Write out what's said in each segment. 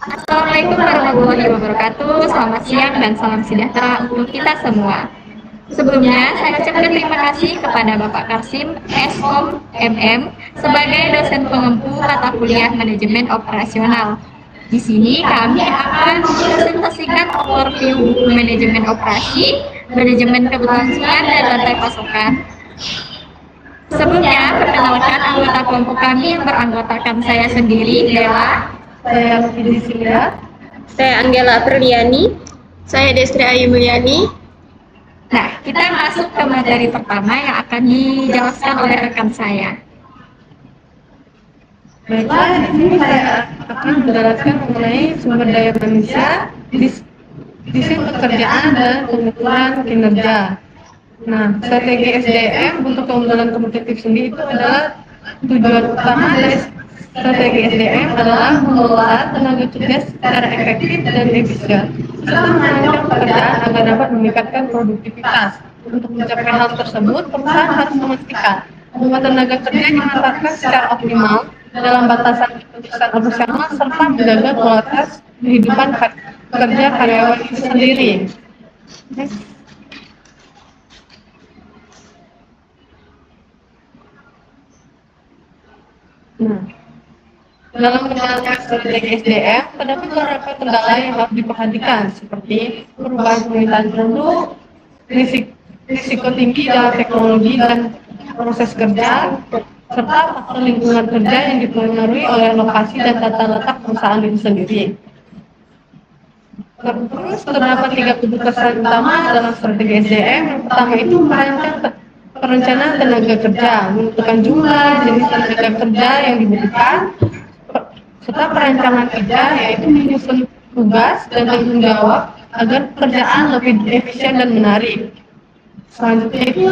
Assalamualaikum warahmatullahi wabarakatuh. Selamat siang dan salam sejahtera untuk kita semua. Sebelumnya, saya ucapkan terima kasih kepada Bapak Karsim Eskom MM sebagai dosen pengempu mata kuliah Manajemen Operasional. Di sini kami akan mempresentasikan overview buku manajemen operasi, manajemen keberlangsungan dan rantai pasokan. Sebelumnya, perkenalkan anggota kelompok kami yang beranggotakan saya sendiri, Dela. Saya Lucky Silia. Saya Anggela Apriliani. Saya Destri Ayu Mulyani. Nah, kita masuk ke materi pertama yang akan dijelaskan oleh rekan saya. Baiklah, di sini saya akan menjelaskan mengenai sumber daya manusia, desain pekerjaan dan pengukuran kinerja. Nah, strategi SDM untuk keunggulan kompetitif sendiri itu adalah tujuan utama dari strategi SDM adalah mengelola tenaga kerja secara efektif dan efisien, serta merancang pekerjaan agar dapat meningkatkan produktivitas. Untuk mencapai hal tersebut, perusahaan harus memastikan bahwa tenaga kerja dimanfaatkan secara optimal dalam batasan keputusan operasional serta menjaga kualitas kehidupan kerja karyawan itu sendiri. Nah, dalam menjalankan strategi SDM, terdapat beberapa kendala yang harus diperhatikan, seperti perubahan permintaan produk, risiko tinggi dalam teknologi dan proses kerja, serta faktor lingkungan kerja yang dipengaruhi oleh lokasi dan tata letak perusahaan itu sendiri. Terus terdapat 3 kebutuhan utama dalam strategi SDM. Yang pertama itu merancang perencanaan tenaga kerja, menentukan jumlah, jenis tenaga kerja yang dibutuhkan, serta perancangan kerja yaitu menyusun tugas dan tanggung jawab agar pekerjaan lebih efisien dan menarik. Selanjutnya itu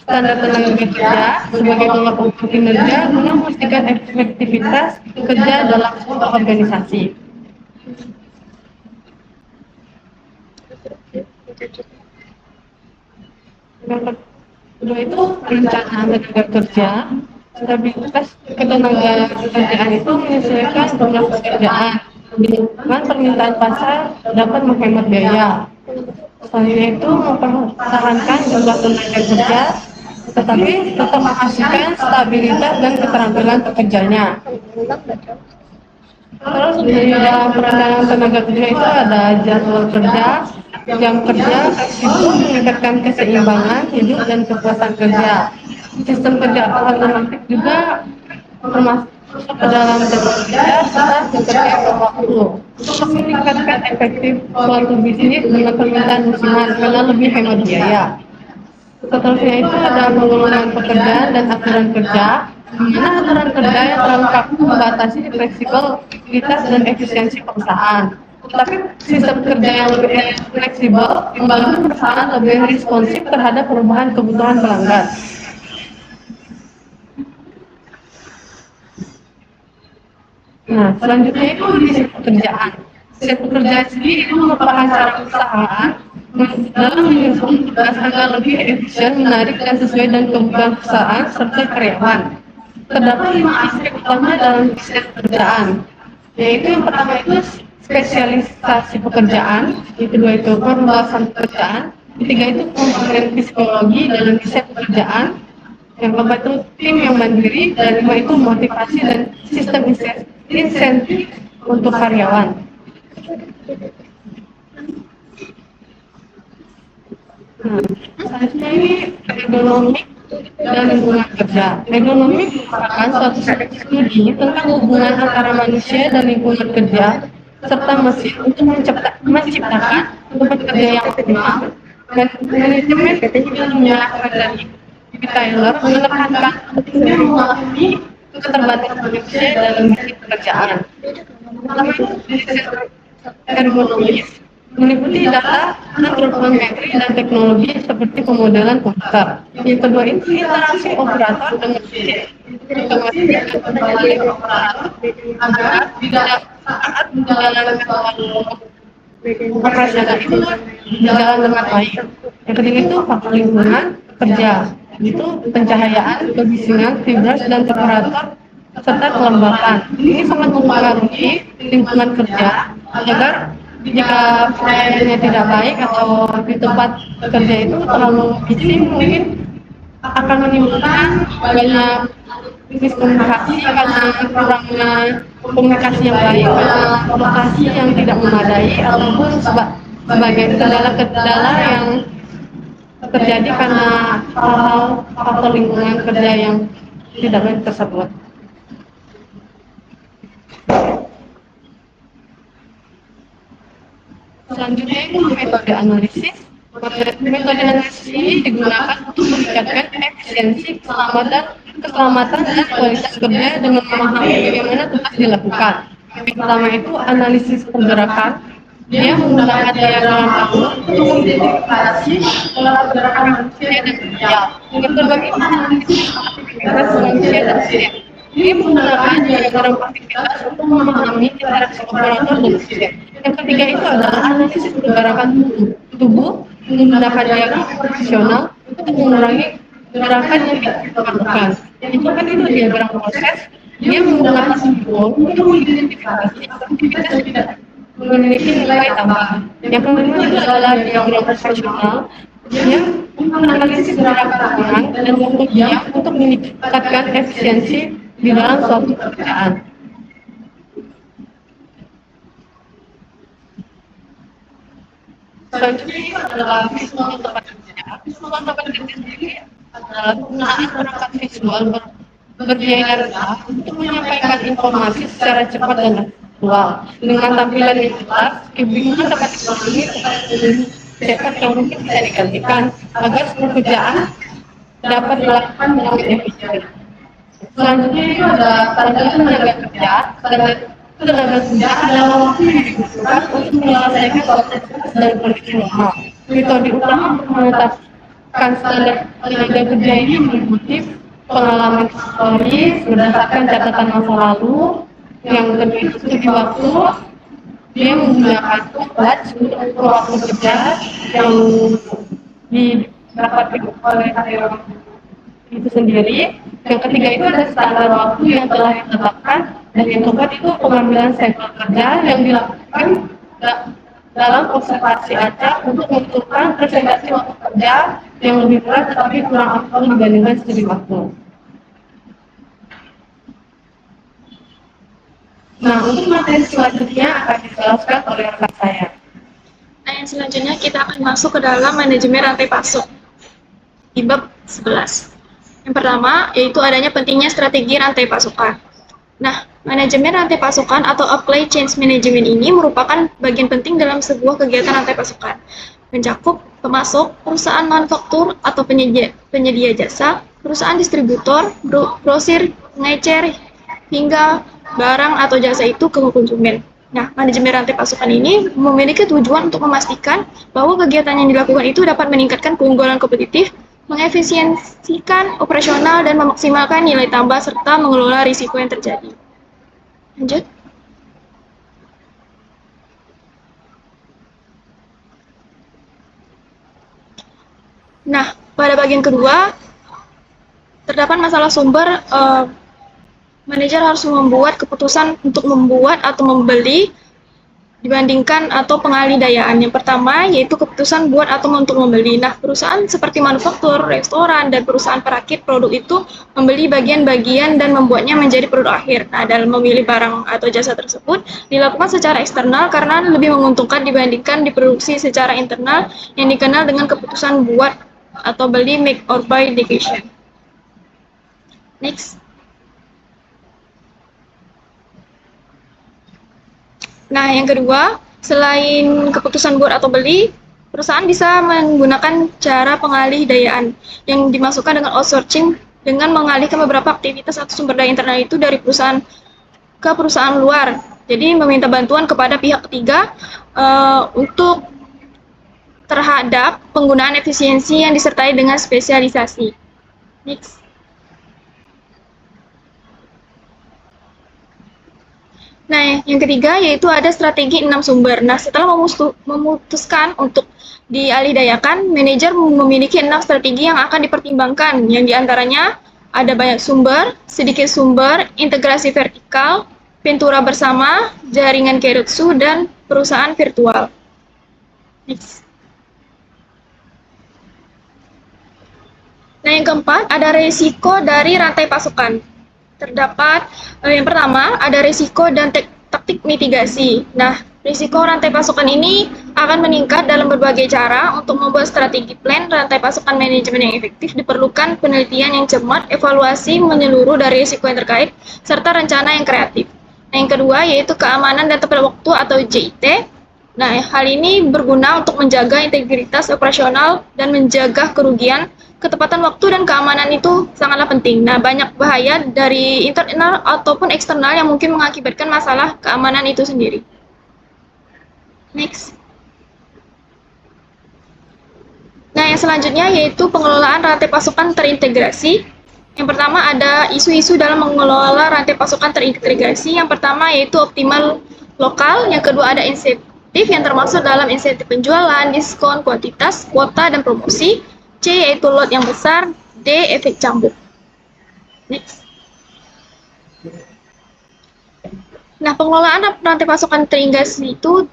standar tenaga kerja sebagai tolak ukur kinerja guna memastikan efektivitas kerja dalam sebuah organisasi. Yang kedua itu perencanaan tenaga kerja. Stabilitas ketenaga kerjaan itu menyesuaikan jumlah pekerjaan dengan permintaan pasar dapat menghemat biaya. Selanjutnya itu mempertahankan jumlah tenaga kerja tetapi tetap menghasilkan stabilitas dan keterampilan pekerjanya. Terus di dalam perencanaan tenaga kerja itu ada jadwal kerja, jam kerja, fleksibel meningkatkan keseimbangan hidup dan kepuasan kerja. Sistem kerja alternatif juga termasuk ke dalam jadwal kerja serta bekerja berwaktu untuk meningkatkan efektif suatu bisnis dengan permintaan musiman karena lebih hemat biaya. Seterusnya itu ada pengulangan pekerjaan dan aturan kerja, di mana aturan kerja yang terlalu kaku membatasi fleksibilitas dan efisiensi perusahaan. Tapi sistem kerja yang lebih fleksibel membantu perusahaan lebih responsif terhadap perubahan kebutuhan pelanggan. Nah, selanjutnya itu desain pekerjaan. Desain pekerjaan sendiri itu merupakan cara perusahaan dalam menyusun tugas agar lebih efisien, menarik, dan sesuai dengan kebutuhan perusahaan serta karyawan. Terdapat 5 aspek utama dalam desain pekerjaan, yaitu yang pertama itu spesialisasi pekerjaan, yang kedua itu perluasan pekerjaan, ketiga itu komponen psikologi dalam desain pekerjaan, yang keempat itu tim yang mandiri, dan lima itu motivasi dan sistem insentif untuk karyawan. Nah, selanjutnya ini ergonomik dan lingkungan kerja. Ergonomik merupakan suatu studi tentang hubungan antara manusia dan lingkungan kerja serta mesin untuk menciptakan tempat kerja yang optimal. Dan manajemen ilmiah dari Taylor menekankan pentingnya memahami keterbatasan manusia dalam bisnis pekerjaan. Pertama itu ergonomis meliputi data, antropometri, dan teknologi seperti pemodelan komputer. Yang kedua itu interaksi operator dengan mesin, memastikan kendali operator agar tidak saat menjalankan operasional itu berjalan dengan baik. Yang ketiga itu faktor lingkungan kerja, itu pencahayaan, kebisingan, vibras, dan temperatur serta kelembapan. Ini sangat mempengaruhi lingkungan kerja agar jika pelayanannya tidak baik atau di tempat kerja itu terlalu bising, mungkin akan menimbulkan banyak miskomunikasi karena kurangnya komunikasi yang baik, karena lokasi yang tidak memadai, ataupun sebagai kendala-kendala yang terjadi karena hal-hal faktor lingkungan kerja yang tidak baik tersebut. Selanjutnya itu metode analisis. Metode analisis ini digunakan untuk meningkatkan efisiensi, keselamatan dan kualitas kerja dengan memahami bagaimana tugas dilakukan. Yang pertama itu analisis pergerakan. Dia menggunakan diagram alur untuk mengidentifikasi pola pergerakan manusia dan kerja. Yang kedua itu analisis aktivitas manusia dan sistem. Dia menggunakan diagram aktivitas untuk memahami interaksi operator dan sistem. Yang ketiga itu adalah analisis pergerakan tubuh menggunakan diagram operasional untuk mengurangi gerakan yang diperlukan. Itu kan itu diagram proses. Dia menggunakan simbol untuk mengidentifikasi aktivitas yang tidak memiliki nilai tambah. Yang kelima itu adalah diagram operasional yang menganalisis gerakan orang dan waktunya untuk meningkatkan efisiensi di dalam suatu pekerjaan. Selanjutnya itu adalah visual tempat kerja. Visual tempat kerja sendiri adalah penggunaan perangkat visual berbiaya rendah untuk menyampaikan informasi secara cepat dan aktual. Dengan tampilan yang jelas, kebingungan dapat dikurangi cepat yang mungkin bisa digantikan agar pekerjaan dapat dilakukan dengan efisien. Selanjutnya itu adalah standar tenaga kerja. Tenaga kerja adalah waktu yang dibutuhkan untuk menyelesaikan proses dan kondisi normal. Metode utama untuk menetapkan standar tenaga kerja ini meliputi pengalaman historis berdasarkan catatan masa lalu. Yang kedua itu studi waktu. Dia menggunakan batch untuk ukur waktu kerja yang dapat oleh karyawan itu sendiri. Yang ketiga itu ada standar waktu yang telah ditetapkan, dan yang keempat itu pengambilan sampel kerja yang dilakukan dalam observasi acak untuk menentukan presentasi waktu kerja yang lebih berat tetapi kurang aktual dibandingkan studi waktu. Nah, untuk materi selanjutnya akan dijelaskan oleh rekan saya. Nah, yang selanjutnya kita akan masuk ke dalam manajemen rantai pasok di bab 11. Yang pertama, yaitu adanya pentingnya strategi rantai pasokan. Nah, manajemen rantai pasokan atau supply chain management ini merupakan bagian penting dalam sebuah kegiatan rantai pasokan. Mencakup pemasok, perusahaan manufaktur atau penyedia jasa, perusahaan distributor, grosir, pengecer, hingga barang atau jasa itu ke konsumen. Nah, manajemen rantai pasokan ini memiliki tujuan untuk memastikan bahwa kegiatan yang dilakukan itu dapat meningkatkan keunggulan kompetitif, mengefisiensikan operasional, dan memaksimalkan nilai tambah serta mengelola risiko yang terjadi. Lanjut. Nah, pada bagian kedua, terdapat masalah sumber. Manajer harus membuat keputusan untuk membuat atau membeli dibandingkan atau pengalih-dayaan. Yang pertama yaitu keputusan buat atau untuk membeli. Nah, perusahaan seperti manufaktur, restoran, dan perusahaan perakit produk itu membeli bagian-bagian dan membuatnya menjadi produk akhir. Nah, dalam memilih barang atau jasa tersebut dilakukan secara eksternal karena lebih menguntungkan dibandingkan diproduksi secara internal yang dikenal dengan keputusan buat atau beli, make or buy decision. Next. Nah, yang kedua, selain keputusan buat atau beli, perusahaan bisa menggunakan cara pengalih-dayaan yang dimasukkan dengan outsourcing dengan mengalihkan beberapa aktivitas atau sumber daya internal itu dari perusahaan ke perusahaan luar. Jadi meminta bantuan kepada pihak ketiga untuk terhadap penggunaan efisiensi yang disertai dengan spesialisasi. Next. Nah, yang ketiga yaitu ada strategi 6 sumber. Nah, setelah memutuskan untuk dialihdayakan, manajer memiliki 6 strategi yang akan dipertimbangkan, yang diantaranya ada banyak sumber, sedikit sumber, integrasi vertikal, pintura bersama, jaringan Keiretsu, dan perusahaan virtual. Next. Nah, yang keempat, ada risiko dari rantai pasokan. Terdapat, yang pertama, ada risiko dan taktik mitigasi. Nah, risiko rantai pasokan ini akan meningkat dalam berbagai cara. Untuk membuat strategi plan rantai pasokan manajemen yang efektif, diperlukan penelitian yang cermat, evaluasi menyeluruh dari risiko yang terkait, serta rencana yang kreatif. Nah, yang kedua, yaitu keamanan dan tepat waktu atau JIT. Nah, hal ini berguna untuk menjaga integritas operasional dan menjaga kerugian. Ketepatan waktu dan keamanan itu sangatlah penting. Nah, banyak bahaya dari internal ataupun eksternal yang mungkin mengakibatkan masalah keamanan itu sendiri. Next. Nah, yang selanjutnya yaitu pengelolaan rantai pasokan terintegrasi. Yang pertama ada isu-isu dalam mengelola rantai pasokan terintegrasi. Yang pertama yaitu optimal lokal, yang kedua ada insentif yang termasuk dalam insentif penjualan, diskon, kuantitas, kuota, dan promosi. C yaitu lot yang besar, D efek cambuk. Next. Nah, pengelolaan rantai pasokan terintegrasi itu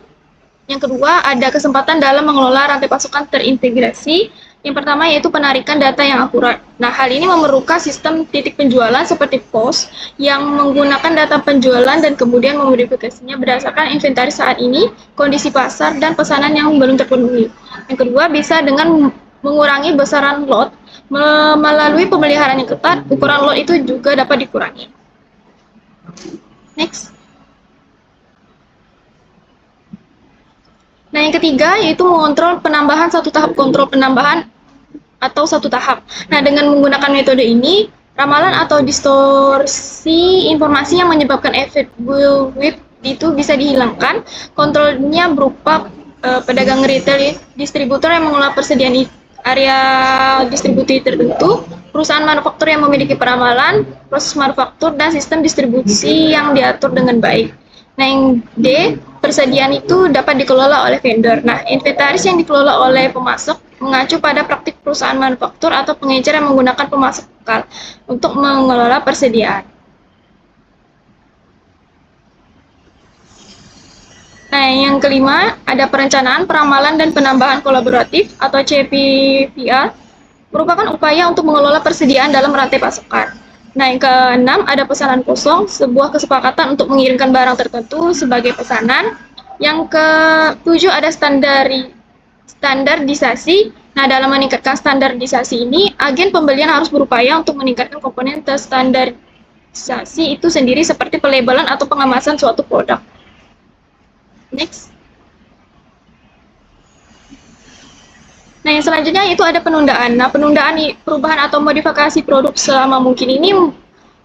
yang kedua ada kesempatan dalam mengelola rantai pasokan terintegrasi. Yang pertama yaitu penarikan data yang akurat. Nah, hal ini memerlukan sistem titik penjualan seperti POS yang menggunakan data penjualan dan kemudian memodifikasinya berdasarkan inventaris saat ini, kondisi pasar, dan pesanan yang belum terpenuhi. Yang kedua bisa dengan mengurangi besaran lot, melalui pemeliharaan yang ketat, ukuran lot itu juga dapat dikurangi. Next. Nah, yang ketiga yaitu mengontrol penambahan satu tahap kontrol penambahan atau satu tahap. Nah, dengan menggunakan metode ini, ramalan atau distorsi informasi yang menyebabkan efek bullwhip itu bisa dihilangkan. Kontrolnya berupa pedagang retail, distributor yang mengelola persediaan area distribusi tertentu, perusahaan manufaktur yang memiliki peramalan, proses manufaktur, dan sistem distribusi yang diatur dengan baik. Nah, yang D, persediaan itu dapat dikelola oleh vendor. Nah, inventaris yang dikelola oleh pemasok mengacu pada praktik perusahaan manufaktur atau pengecer yang menggunakan pemasok lokal untuk mengelola persediaan. Nah, yang kelima, ada perencanaan, peramalan, dan penambahan kolaboratif atau CPVR, merupakan upaya untuk mengelola persediaan dalam rantai pasokan. Nah, yang keenam, ada pesanan kosong, sebuah kesepakatan untuk mengirimkan barang tertentu sebagai pesanan. Yang ketujuh, ada standarisasi. Nah, dalam meningkatkan standarisasi ini, agen pembelian harus berupaya untuk meningkatkan komponen terstandarisasi itu sendiri seperti pelabelan atau pengemasan suatu produk. Next. Nah, yang selanjutnya itu ada penundaan. Nah, penundaan perubahan atau modifikasi produk selama mungkin ini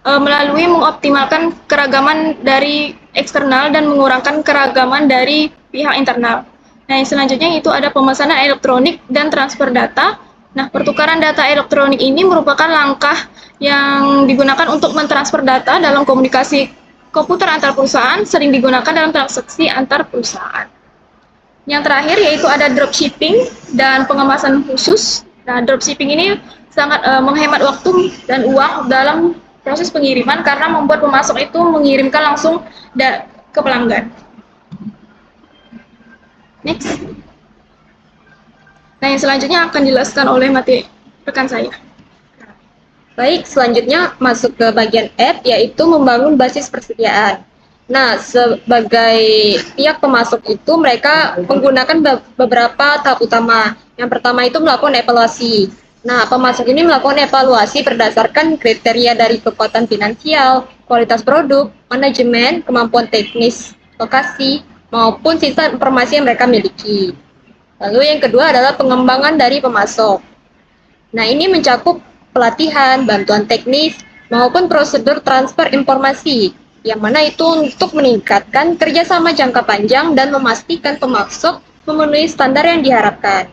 melalui mengoptimalkan keragaman dari eksternal dan mengurangkan keragaman dari pihak internal. Nah, yang selanjutnya itu ada pemesanan elektronik dan transfer data. Nah, pertukaran data elektronik ini merupakan langkah yang digunakan untuk mentransfer data dalam komunikasi komputer antar perusahaan, sering digunakan dalam transaksi antar perusahaan. Yang terakhir yaitu ada dropshipping dan pengemasan khusus. Nah, dropshipping ini sangat menghemat waktu dan uang dalam proses pengiriman karena membuat pemasok itu mengirimkan langsung ke pelanggan. Next. Nah, yang selanjutnya akan dijelaskan oleh rekan saya. Baik, selanjutnya masuk ke bagian F, yaitu membangun basis persediaan. Nah, sebagai pihak pemasok itu mereka menggunakan beberapa tahap utama. Yang pertama itu melakukan evaluasi. Nah, pemasok ini melakukan evaluasi berdasarkan kriteria dari kekuatan finansial, kualitas produk, manajemen, kemampuan teknis, lokasi, maupun sistem informasi yang mereka miliki. Lalu yang kedua adalah pengembangan dari pemasok. Nah, ini mencakup pelatihan, bantuan teknis, maupun prosedur transfer informasi, yang mana itu untuk meningkatkan kerjasama jangka panjang dan memastikan pemasok memenuhi standar yang diharapkan.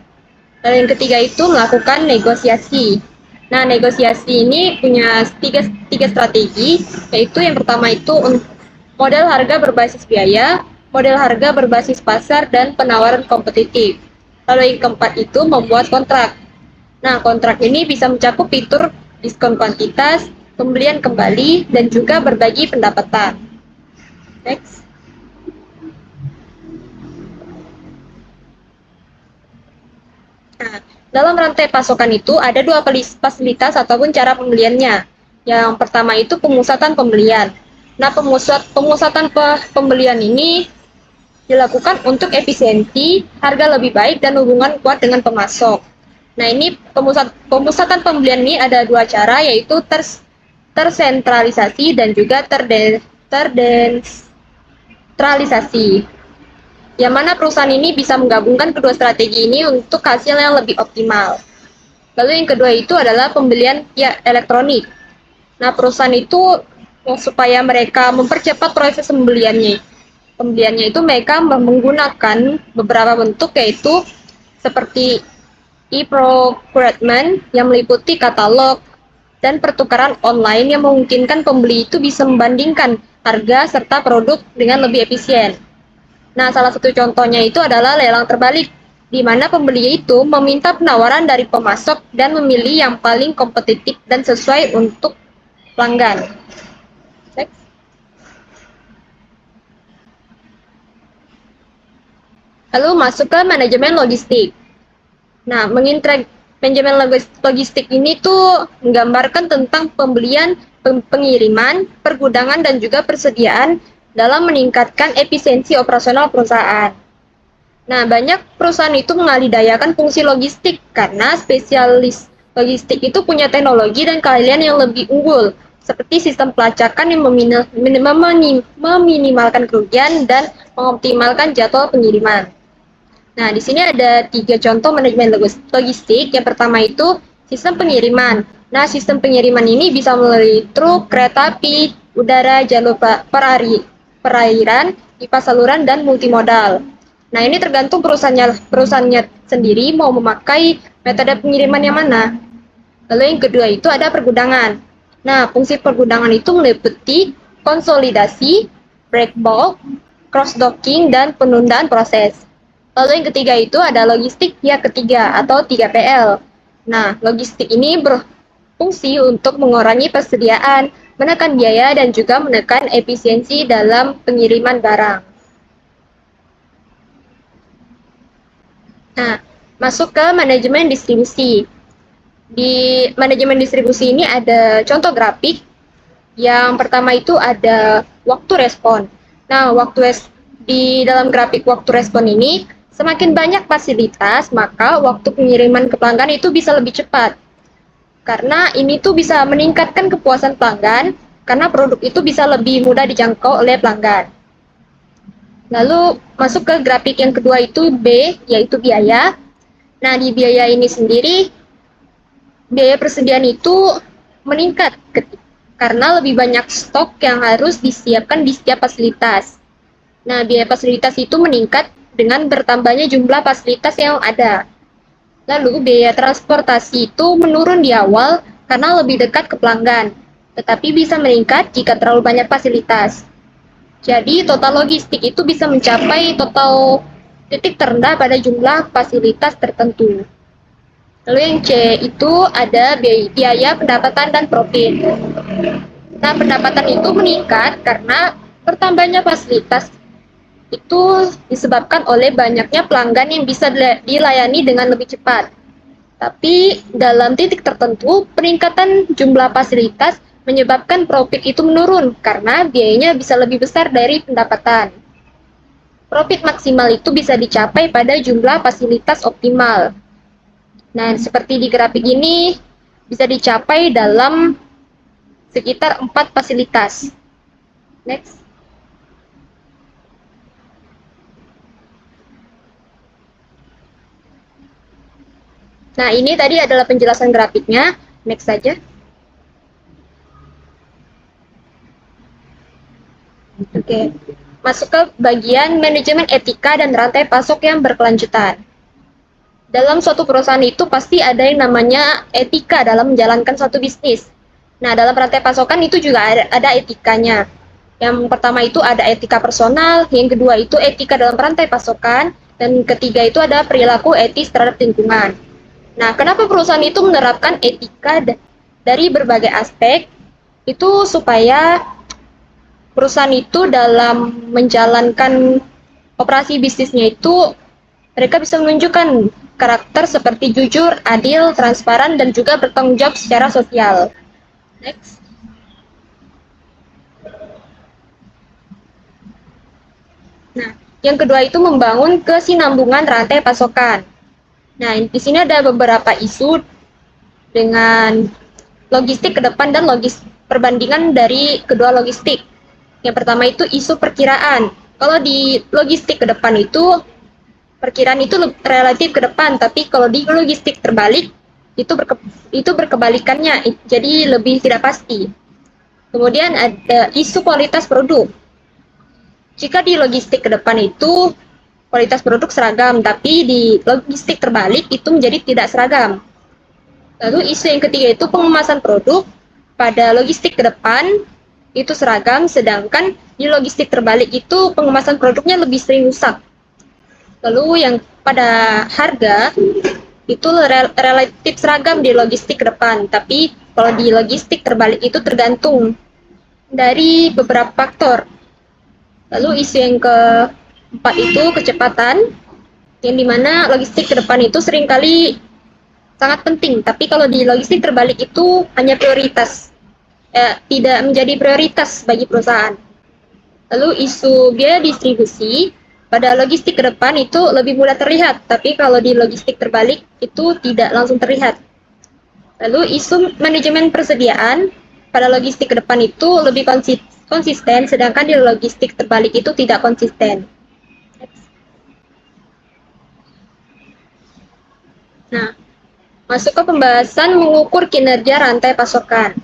Lalu yang ketiga itu melakukan negosiasi. Nah, negosiasi ini punya tiga strategi, yaitu yang pertama itu model harga berbasis biaya, model harga berbasis pasar, dan penawaran kompetitif. Lalu yang keempat itu membuat kontrak. Nah, kontrak ini bisa mencakup fitur diskon kuantitas, pembelian kembali, dan juga berbagi pendapatan. Next. Nah, dalam rantai pasokan itu ada dua fasilitas ataupun cara pembeliannya. Yang pertama itu pemusatan pembelian. Nah, pemusatan pembelian ini dilakukan untuk efisiensi, harga lebih baik, dan hubungan kuat dengan pemasok. Nah, ini pemusatan pembelian ini ada dua cara, yaitu tersentralisasi dan juga terdesentralisasi. Yang mana perusahaan ini bisa menggabungkan kedua strategi ini untuk hasil yang lebih optimal. Lalu yang kedua itu adalah pembelian via elektronik. Nah, perusahaan itu supaya mereka mempercepat proses pembeliannya itu mereka menggunakan beberapa bentuk, yaitu seperti e-procurement yang meliputi katalog dan pertukaran online yang memungkinkan pembeli itu bisa membandingkan harga serta produk dengan lebih efisien. Nah, salah satu contohnya itu adalah lelang terbalik, di mana pembeli itu meminta penawaran dari pemasok dan memilih yang paling kompetitif dan sesuai untuk pelanggan. Next. Lalu masuk ke manajemen logistik. Nah, manajemen logistik ini tuh menggambarkan tentang pembelian, pengiriman, pergudangan, dan juga persediaan dalam meningkatkan efisiensi operasional perusahaan. Nah, banyak perusahaan itu mengalihdayakan fungsi logistik karena spesialis logistik itu punya teknologi dan keahlian yang lebih unggul, seperti sistem pelacakan yang meminimalkan kerugian dan mengoptimalkan jadwal pengiriman. Nah, di sini ada 3 contoh manajemen logistik. Yang pertama itu sistem pengiriman. Nah, sistem pengiriman ini bisa melalui truk, kereta api, udara, jalur perairan, pipa saluran, dan multimodal. Nah, ini tergantung perusahaannya sendiri mau memakai metode pengiriman yang mana. Lalu yang kedua itu ada pergudangan. Nah, fungsi pergudangan itu meliputi konsolidasi, break bulk, cross-docking, dan penundaan proses. Lalu yang ketiga itu ada logistik pihak ketiga atau 3PL. Nah, logistik ini berfungsi untuk mengurangi persediaan, menekan biaya, dan juga menekan efisiensi dalam pengiriman barang. Nah, masuk ke manajemen distribusi. Di manajemen distribusi ini ada contoh grafik. Yang pertama itu ada waktu respon. Nah, di dalam grafik waktu respon ini, semakin banyak fasilitas, maka waktu pengiriman ke pelanggan itu bisa lebih cepat. Karena ini tuh bisa meningkatkan kepuasan pelanggan, karena produk itu bisa lebih mudah dijangkau oleh pelanggan. Lalu masuk ke grafik yang kedua itu B, yaitu biaya. Nah, di biaya ini sendiri, biaya persediaan itu meningkat karena lebih banyak stok yang harus disiapkan di setiap fasilitas. Nah, biaya fasilitas itu meningkat dengan bertambahnya jumlah fasilitas yang ada. Lalu, biaya transportasi itu menurun di awal karena lebih dekat ke pelanggan, tetapi bisa meningkat jika terlalu banyak fasilitas. Jadi, total logistik itu bisa mencapai total titik terendah pada jumlah fasilitas tertentu. Lalu yang C itu ada biaya pendapatan dan profit. Nah, pendapatan itu meningkat karena bertambahnya fasilitas itu disebabkan oleh banyaknya pelanggan yang bisa dilayani dengan lebih cepat. Tapi dalam titik tertentu, peningkatan jumlah fasilitas menyebabkan profit itu menurun karena biayanya bisa lebih besar dari pendapatan. Profit maksimal itu bisa dicapai pada jumlah fasilitas optimal. Nah, seperti di grafik ini bisa dicapai dalam sekitar 4 fasilitas. Next. Nah, ini tadi adalah penjelasan grafiknya. Next saja. Oke. Masuk ke bagian manajemen etika dan rantai pasok yang berkelanjutan. Dalam suatu perusahaan itu pasti ada yang namanya etika dalam menjalankan suatu bisnis. Nah, dalam rantai pasokan itu juga ada etikanya. Yang pertama itu ada etika personal, yang kedua itu etika dalam rantai pasokan, dan ketiga itu ada perilaku etis terhadap lingkungan. Nah, kenapa perusahaan itu menerapkan etika dari berbagai aspek itu supaya perusahaan itu dalam menjalankan operasi bisnisnya itu mereka bisa menunjukkan karakter seperti jujur, adil, transparan, dan juga bertanggung jawab secara sosial. Next. Nah, yang kedua itu membangun kesinambungan rantai pasokan. Nah, di sini ada beberapa isu dengan logistik ke depan dan perbandingan dari kedua logistik. Yang pertama itu isu perkiraan. Kalau di logistik ke depan itu perkiraan itu relatif ke depan, tapi kalau di logistik terbalik itu berkebalikannya, jadi lebih tidak pasti. Kemudian ada isu kualitas produk. Jika di logistik ke depan itu kualitas produk seragam, tapi di logistik terbalik itu menjadi tidak seragam. Lalu isu yang ketiga itu pengemasan produk. Pada logistik ke depan itu seragam, sedangkan di logistik terbalik itu pengemasan produknya lebih sering rusak. Lalu yang pada harga itu relatif seragam di logistik ke depan, tapi kalau di logistik terbalik itu tergantung dari beberapa faktor. Lalu isu yang keempat itu kecepatan, yang dimana logistik ke depan itu seringkali sangat penting, tapi kalau di logistik terbalik itu hanya prioritas, tidak menjadi prioritas bagi perusahaan. Lalu isu biaya distribusi, pada logistik ke depan itu lebih mudah terlihat, tapi kalau di logistik terbalik itu tidak langsung terlihat. Lalu isu manajemen persediaan, pada logistik ke depan itu lebih konsisten, sedangkan di logistik terbalik itu tidak konsisten. Nah, masuk ke pembahasan mengukur kinerja rantai pasokan.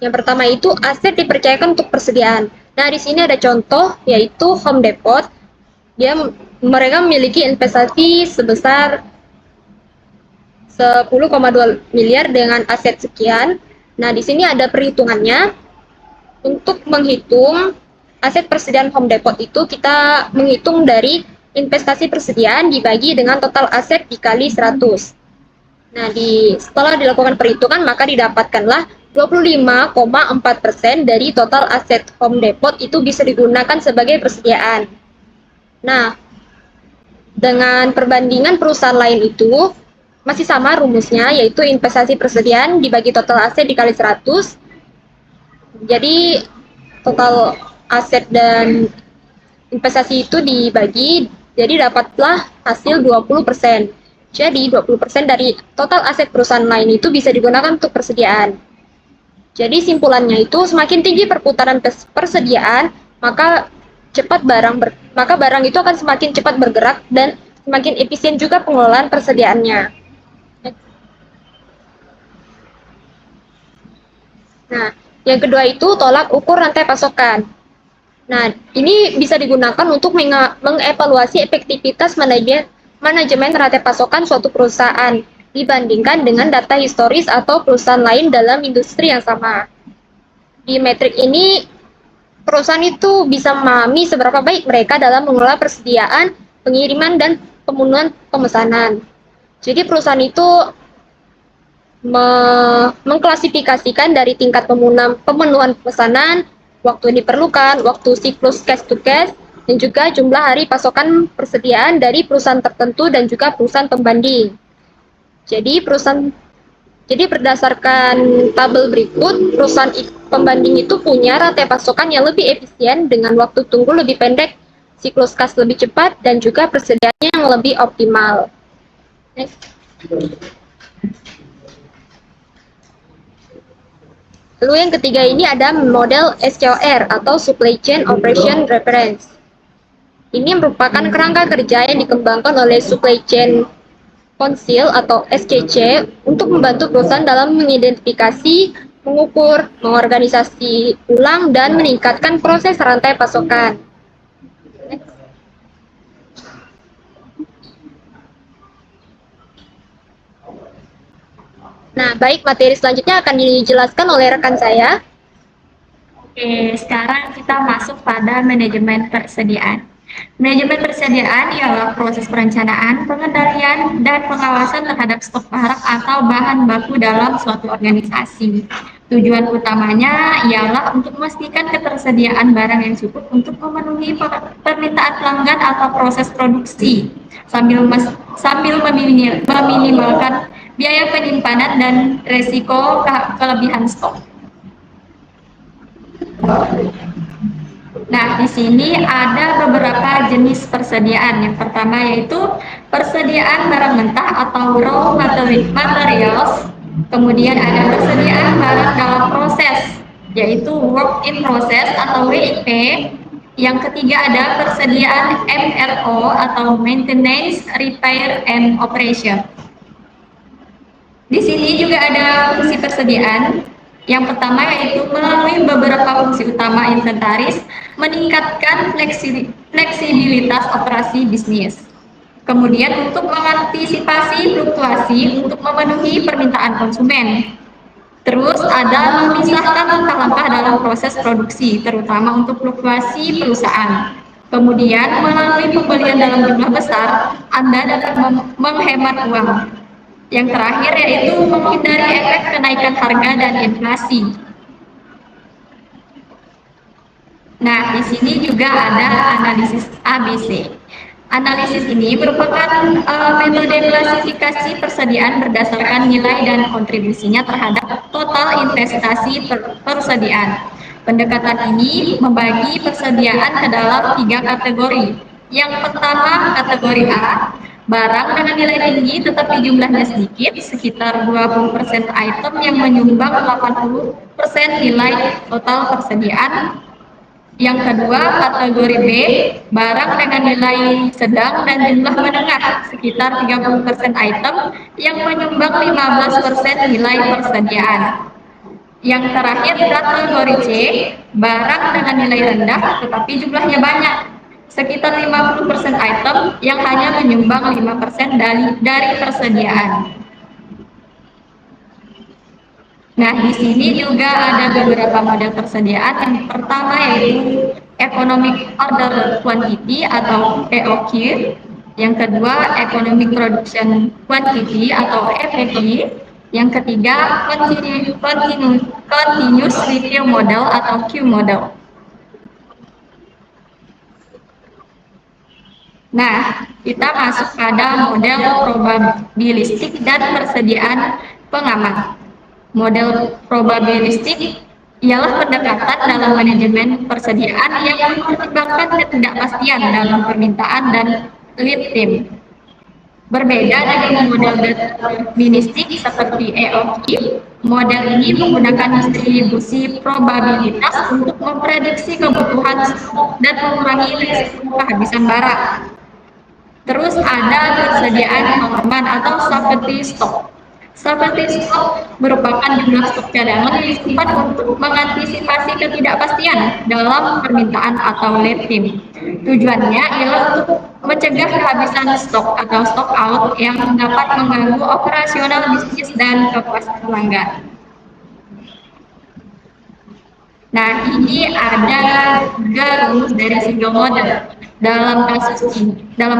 Yang pertama itu aset dipercayakan untuk persediaan. Nah, di sini ada contoh yaitu Home Depot. Mereka memiliki investasi sebesar 10,2 miliar dengan aset sekian. Nah, di sini ada perhitungannya. Untuk menghitung aset persediaan Home Depot itu kita menghitung dari investasi persediaan dibagi dengan total aset dikali 100. Nah, setelah dilakukan perhitungan maka didapatkanlah 25,4% dari total aset Home Depot itu bisa digunakan sebagai persediaan. Nah, dengan perbandingan perusahaan lain itu masih sama rumusnya, yaitu investasi persediaan dibagi total aset dikali 100. Jadi total aset dan investasi itu dibagi, jadi dapatlah hasil 20%. Jadi 20% dari total aset perusahaan lain itu bisa digunakan untuk persediaan. Jadi simpulannya itu semakin tinggi perputaran persediaan, maka barang itu akan semakin cepat bergerak dan semakin efisien juga pengelolaan persediaannya. Nah, yang kedua itu tolak ukur rantai pasokan. Nah, ini bisa digunakan untuk mengevaluasi efektivitas manajemen rantai pasokan suatu perusahaan dibandingkan dengan data historis atau perusahaan lain dalam industri yang sama. Di metrik ini, perusahaan itu bisa memahami seberapa baik mereka dalam mengelola persediaan, pengiriman, dan pemenuhan pemesanan. Jadi perusahaan itu mengklasifikasikan dari tingkat pemenuhan pesanan, waktu yang diperlukan, waktu siklus cash to cash, dan juga jumlah hari pasokan persediaan dari perusahaan tertentu dan juga perusahaan pembanding. Jadi berdasarkan tabel berikut, perusahaan pembanding itu punya rantai pasokan yang lebih efisien dengan waktu tunggu lebih pendek, siklus cash lebih cepat, dan juga persediaannya yang lebih optimal. Next. Lalu yang ketiga ini ada model SCOR atau Supply Chain Operation Reference. Ini merupakan kerangka kerja yang dikembangkan oleh Supply Chain Council atau SCC untuk membantu perusahaan dalam mengidentifikasi, mengukur, mengorganisasi ulang, dan meningkatkan proses rantai pasokan. Nah, baik, materi selanjutnya akan dijelaskan oleh rekan saya. Oke, sekarang kita masuk pada manajemen persediaan. Manajemen persediaan ialah proses perencanaan, pengendalian, dan pengawasan terhadap stok barang atau bahan baku dalam suatu organisasi. Tujuan utamanya ialah untuk memastikan ketersediaan barang yang cukup untuk memenuhi permintaan pelanggan atau proses produksi, sambil meminimalkan biaya penyimpanan dan resiko kelebihan stok. Nah, di sini ada beberapa jenis persediaan. Yang pertama yaitu persediaan barang mentah atau raw materials. Kemudian ada persediaan barang dalam proses, yaitu work in process atau WIP. Yang ketiga ada persediaan MRO atau maintenance, repair, and operation. Di sini juga ada fungsi persediaan. Yang pertama yaitu melalui beberapa fungsi utama inventaris, meningkatkan fleksibilitas operasi bisnis. Kemudian untuk mengantisipasi fluktuasi untuk memenuhi permintaan konsumen. Terus ada memisahkan langkah-langkah dalam proses produksi, terutama untuk fluktuasi perusahaan. Kemudian melalui pembelian dalam jumlah besar, Anda dapat menghemat uang. Yang terakhir yaitu menghindari efek kenaikan harga dan inflasi. Nah, di sini juga ada analisis ABC. Analisis ini merupakan metode klasifikasi persediaan berdasarkan nilai dan kontribusinya terhadap total investasi persediaan. Pendekatan ini membagi persediaan ke dalam 3 kategori. Yang pertama, kategori A, barang dengan nilai tinggi tetapi jumlahnya sedikit, sekitar 20% item yang menyumbang 80% nilai total persediaan. Yang kedua, kategori B, barang dengan nilai sedang dan jumlah menengah, sekitar 30% item yang menyumbang 15% nilai persediaan. Yang terakhir, kategori C, barang dengan nilai rendah tetapi jumlahnya banyak, sekitar 50% item yang hanya menyumbang 5% dari persediaan. Nah, di sini juga ada beberapa model persediaan. Yang pertama yaitu Economic Order Quantity atau EOQ. Yang kedua, Economic Production Quantity atau EPQ. Yang ketiga, Continuous Retail Model atau Q Model. Nah, kita masuk pada model probabilistik dan persediaan pengaman. Model probabilistik ialah pendekatan dalam manajemen persediaan yang mempertimbangkan ketidakpastian dalam permintaan dan lead time. Berbeda dengan model deterministik seperti EOQ, model ini menggunakan distribusi probabilitas untuk memprediksi kebutuhan stok dan mengurangi risiko kehabisan barang. Terus ada persediaan pengaman atau safety stock. Safety stock merupakan jumlah stok cadangan yang disimpan untuk mengantisipasi ketidakpastian dalam permintaan atau lead time. Tujuannya ialah untuk mencegah kehabisan stok atau stock out yang dapat mengganggu operasional bisnis dan kepuasan pelanggan. Nah, ini ada 3 rumus dari single model. Dalam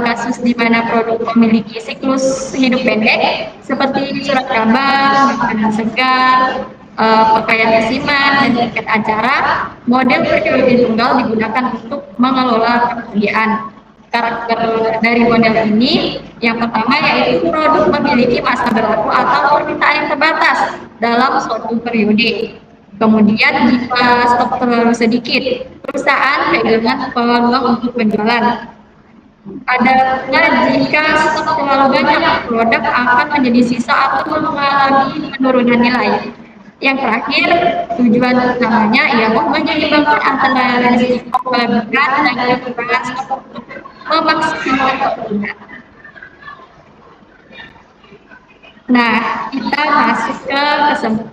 kasus di mana produk memiliki siklus hidup pendek seperti surat kabar, makanan segar, pakaian musiman, dan tiket acara, model periode tunggal digunakan untuk mengelola persediaan. Karakter dari model ini yang pertama yaitu produk memiliki masa berlaku atau permintaan yang terbatas dalam suatu periode. Kemudian jika stok terlalu sedikit, perusahaan kehilangan peluang untuk penjualan. Adapun jika stok terlalu banyak, produk akan menjadi sisa atau mengalami penurunan nilai. Yang terakhir, tujuan utamanya ialah menyeimbangkan antara risiko kelebihan dan kekurangan stok untuk memaksimalkan keuntungan. Nah, kita masuk ke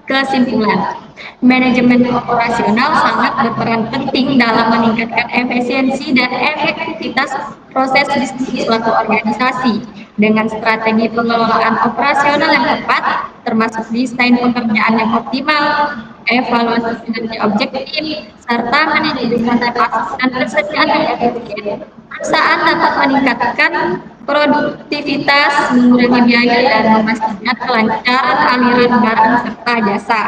kesimpulan. Manajemen operasional sangat berperan penting dalam meningkatkan efisiensi dan efektivitas proses bisnis suatu organisasi. Dengan strategi pengelolaan operasional yang tepat, termasuk desain pekerjaan yang optimal, evaluasi kinerja objektif, serta manajemen rantai pasok dan persediaan yang efisien, Perusahaan dapat meningkatkan produktivitas, mengurangi biaya, dan memastikan kelancaran aliran barang serta jasa.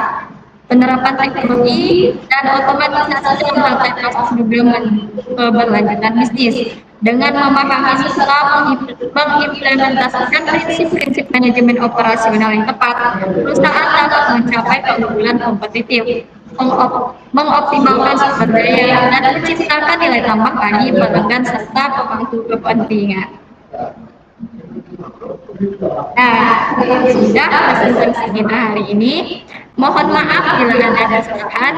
Penerapan teknologi dan otomatisasi dalam rantai pasok juga mendukung keberlanjutan bisnis. Dengan memahami serta mengimplementasikan prinsip-prinsip manajemen operasional yang tepat, perusahaan dapat mencapai keunggulan kompetitif, mengoptimalkan sumber daya, dan menciptakan nilai tambah bagi pelanggan serta pemangku kepentingan. Nah, sudah presentasi kita hari ini. Mohon maaf bila ada kesalahan.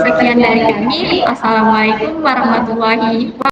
Sekian dari kami. Assalamualaikum warahmatullahi wabarakatuh.